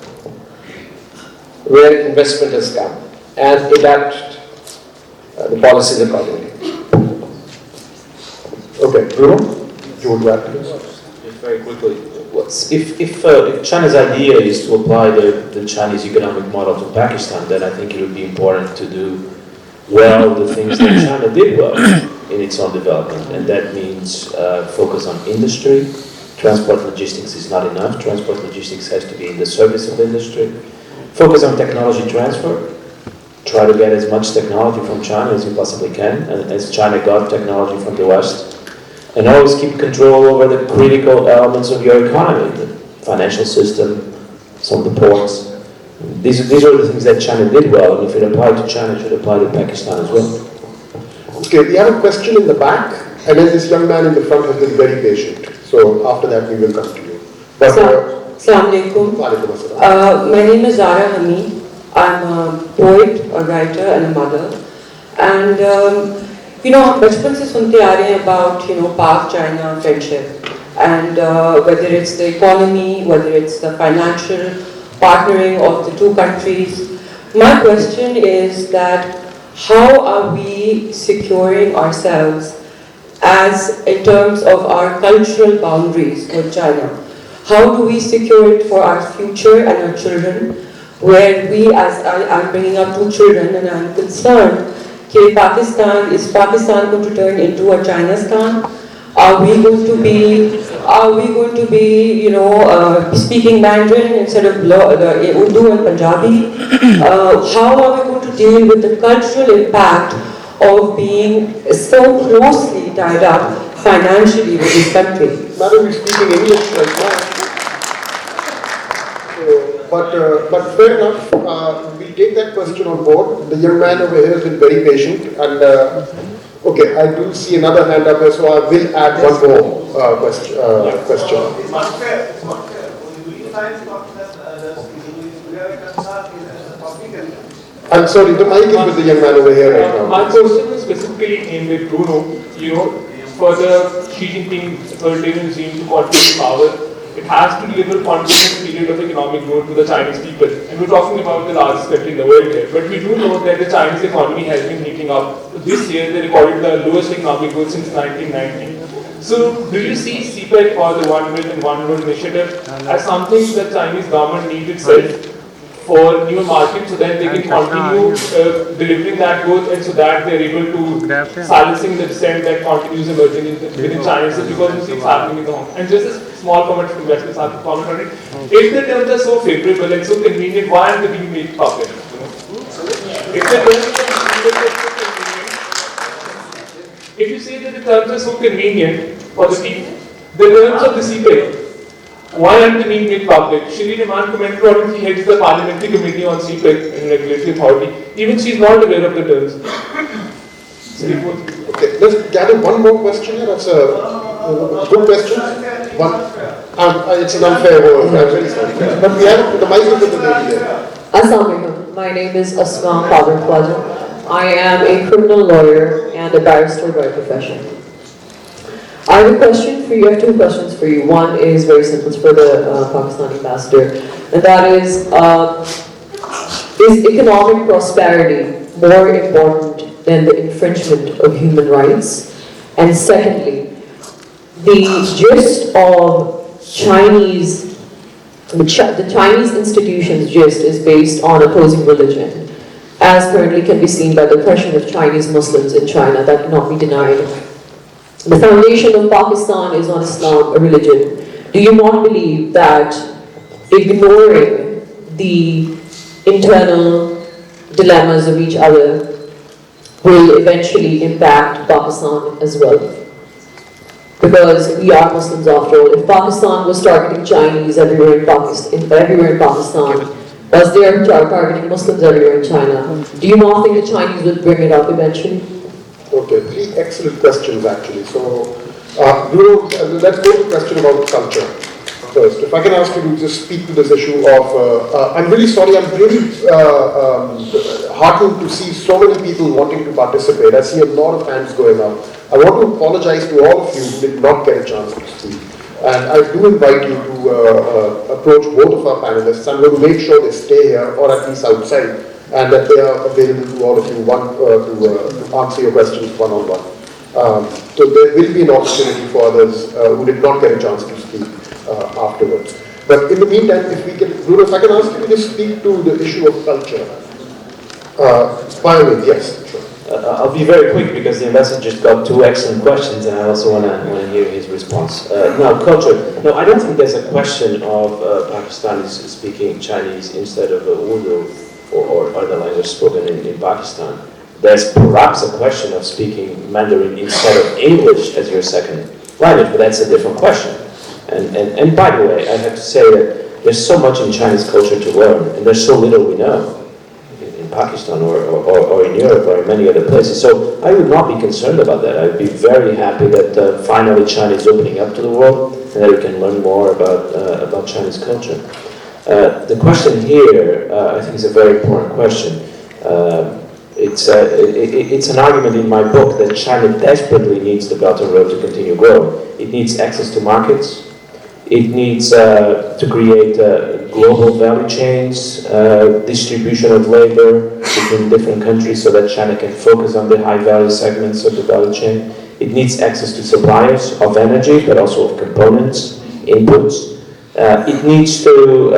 where investment has come, and adapt the policies accordingly. Okay, Bruno, you want to add to this? Just very quickly, if China's idea is to apply the Chinese economic model to Pakistan, then I think it would be important to do well the things that China did well in its own development, and that means focus on industry. Transport logistics is not enough. Transport logistics has to be in the service of industry. Focus on technology transfer. Try to get as much technology from China as you possibly can, and as China got technology from the West. And always keep control over the critical elements of your economy, the financial system, some of the ports. These are the things that China did well, and if it applied to China, it should apply to Pakistan as well. Okay, we have a question in the back, and then this young man in the front has been very patient. So after that, we will come to you. Assalamu alaikum. My name is Zara Hamid. I'm a poet, a writer, and a mother. And बचपन से सुनते आ रहे हैं about Pak-China friendship, and whether it's the economy, whether it's the financial partnering of the two countries. My question is that how are we securing ourselves as in terms of our cultural boundaries with China? How do we secure it for our future and our children? Where we, as I'm bringing up 2 children, and I'm concerned, is Pakistan going to turn into a Chinastan? Are we going to be, speaking Mandarin instead of Urdu and Punjabi? How are we going to deal with the cultural impact of being so closely tied up financially with this country? Madam is speaking English right now. But fair enough, we'll take that question on board. The young man over here has been very patient, and okay, I do see another hand up here, so I will add one more question. It's not fair. It's not fair. I'm sorry, the mic is with the young man over here right now. My question is specifically aimed at Bruno. For the Xi Jinping authoritarian regime to continue power, it has to deliver continuous period of economic growth to the Chinese people. And we're talking about the largest country in the world here. But we do know that the Chinese economy has been heating up. This year they recorded the lowest economic growth since 1990. So do you see CPEC or the One Belt and One Road initiative as something that Chinese government needs itself for new markets so that they can continue delivering that growth, and so that they're able to silencing the dissent that continues emerging within China? So because you see it's happening in the home. And just small comment from investors, I have to comment on it. If the terms are so favorable and so convenient, why aren't they being made public? If the terms are so convenient, if you say that the terms are so convenient for the people, the terms of the CPEC, why aren't they being made public? Shri Raman Commentor, he heads the Parliamentary Committee on CPEC and Regulatory Authority. Even she's not aware of the terms. Okay, let's gather one more question here. That's a good question. It's an unfair word. I'm very sorry. But we have the mic with the lady there. Assalamualaikum. My name is Asma Father Plaza. I am a criminal lawyer and a barrister by profession. I have a question for you. I have two questions for you. One is very simple. It's for the Pakistani ambassador, and that is economic prosperity more important than the infringement of human rights? And secondly, the gist of the Chinese institutions gist is based on opposing religion, as currently can be seen by the oppression of Chinese Muslims in China that cannot be denied. The foundation of Pakistan is on Islam, a religion. Do you not believe that ignoring the internal dilemmas of each other will eventually impact Pakistan as well? Because we are Muslims after all. If Pakistan was targeting Chinese everywhere in Pakistan, as they are targeting Muslims everywhere in China, do you not think the Chinese would bring it up eventually? Okay, three excellent questions actually. So, Bruno, let's go to the question about culture first. If I can ask you to just speak to this issue of, I'm really sorry, I'm really heartened to see so many people wanting to participate. I see a lot of hands going up. I want to apologize to all of you who did not get a chance to speak. And I do invite you to approach both of our panelists. I'm going to make sure they stay here or at least outside, and that they are available to all of you to answer your questions one-on-one. So there will be an opportunity for others who did not get a chance to speak afterwards. But in the meantime, if we can, Bruno, if I can ask you to just speak to the issue of culture. By the way, yes, sure. I'll be very quick because the ambassador just got two excellent questions, and I also want to hear his response. Now, culture. No, I don't think there's a question of Pakistanis speaking Chinese instead of Urdu or other language spoken in Pakistan. There's perhaps a question of speaking Mandarin instead of English as your second language, but that's a different question. And by the way, I have to say that there's so much in Chinese culture to learn, and there's so little we know in Pakistan or in Europe or in many other places. So I would not be concerned about that. I would be very happy that finally China is opening up to the world and that we can learn more about Chinese culture. The question here, I think, is a very important question. It's an argument in my book that China desperately needs the Belt and Road to continue growing. It needs access to markets. It needs to create global value chains, distribution of labor between different countries so that China can focus on the high value segments of the value chain. It needs access to suppliers of energy, but also of components, inputs. It needs to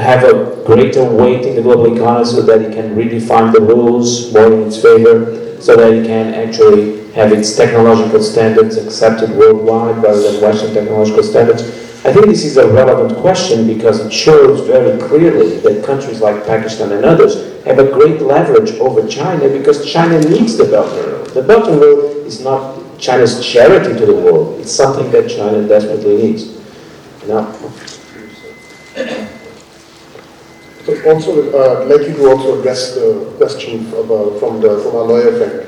have a greater weight in the global economy so that it can redefine the rules more in its favor, so that it can actually have its technological standards accepted worldwide rather than Western technological standards. I think this is a relevant question because it shows very clearly that countries like Pakistan and others have a great leverage over China because China needs the Belt and Road. The Belt and Road is not China's charity to the world, it's something that China desperately needs. Now, so also, I'd like you to also address the question from our lawyer friend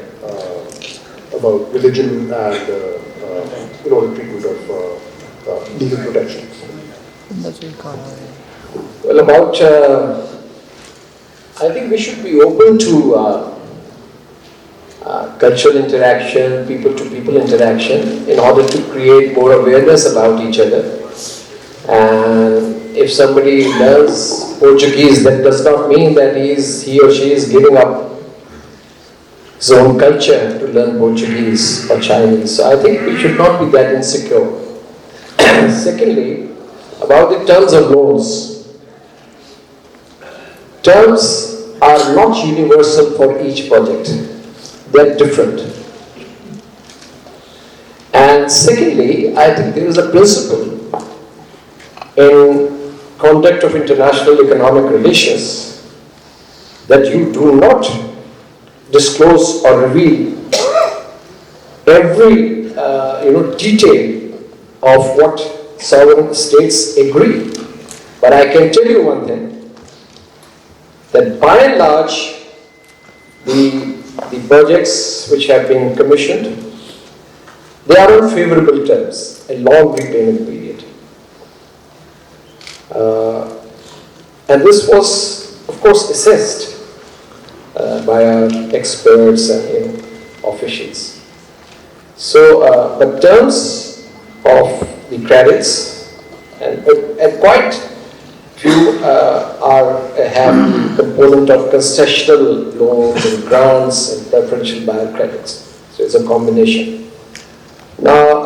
about religion and the treatment of legal protections. Well, about I think we should be open to cultural interaction, people-to-people interaction, in order to create more awareness about each other. And if somebody learns Portuguese, that does not mean that he or she is giving up his own culture to learn Portuguese or Chinese. So I think we should not be that insecure. Secondly, about the terms of loans. Terms are not universal for each project. They are different. And secondly, I think there is a principle in conduct of international economic relations that you do not disclose or reveal every detail of what sovereign states agree. But I can tell you one thing, that by and large, the projects which have been commissioned, they are on favorable terms, a long repayment period. And this was, of course, assessed by our experts and officials. So, the terms of the credits, and quite few have the component of concessional loans and grants and preferential buyer credits. So it's a combination. Now,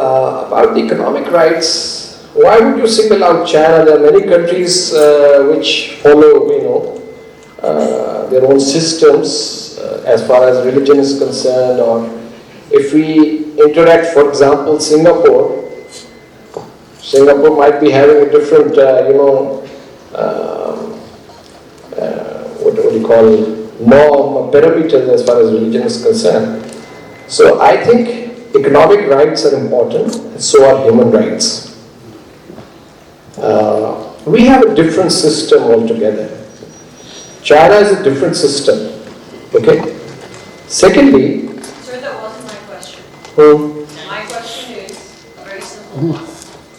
about the economic rights, why would you single out China? There are many countries which follow, their own systems as far as religion is concerned. Or if we interact, for example, Singapore might be having a different, what do you call, norm or parameters as far as religion is concerned. So I think economic rights are important, and so are human rights. We have a different system altogether. China is a different system. Okay? Secondly, Sir, that wasn't my question. My question is a very simple one.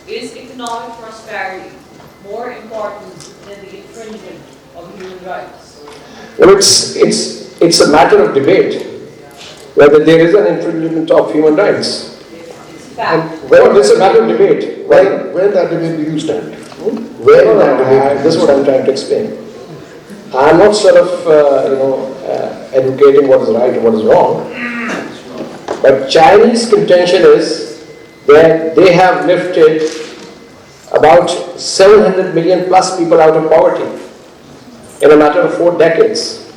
Is economic prosperity more important than the infringement of human rights? well, it's a matter of debate whether there is an infringement of human rights. It's fact. Well, it's a matter of debate. Where that debate do you stand? Where in that debate? This is what I'm trying to explain. I'm not sort of, educating what is right and what is wrong. But Chinese contention is that they have lifted about 700 million plus people out of poverty in a matter of 4 decades.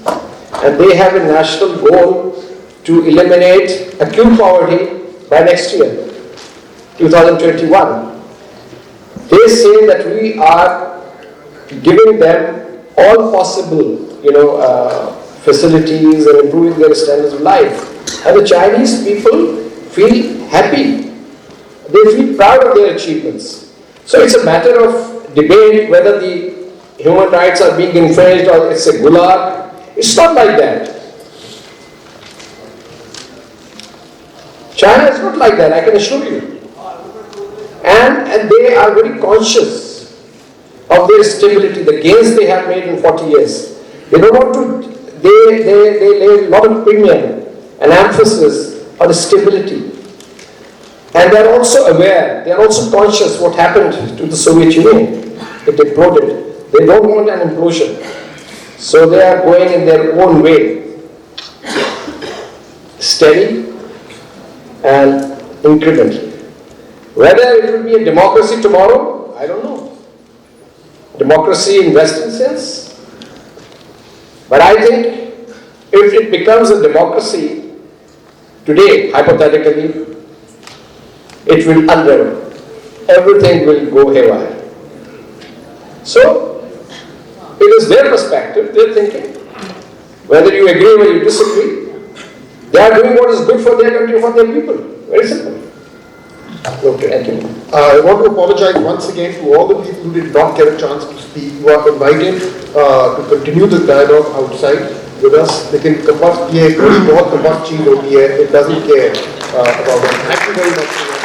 And they have a national goal to eliminate acute poverty by next year, 2021. They say that we are giving them all possible, facilities and improving their standards of life. And the Chinese people feel happy. They feel proud of their achievements. So it's a matter of debate whether the human rights are being infringed or it's a gulag. It's not like that. China is not like that, I can assure you. And they are very conscious of their stability, the gains they have made in 40 years. They don't want to, they lay a lot of premium and emphasis on stability. And they are also aware, they are also conscious what happened to the Soviet Union. It imploded. They don't want an implosion. So they are going in their own way. Steady and incremental. Whether it will be a democracy tomorrow, I don't know. Democracy in Western sense. But I think if it becomes a democracy today, hypothetically, it will unravel. Everything will go haywire. So, it is their perspective, their thinking. Whether you agree or you disagree, they are doing what is good for their country, for their people. Very simple. Okay, thank you. I want to apologize once again to all the people who did not get a chance to speak. You are invited to continue this dialogue outside with us. They can कपट ये कोई बहुत कपट चीज होती है. It doesn't care about it. Thank you very much.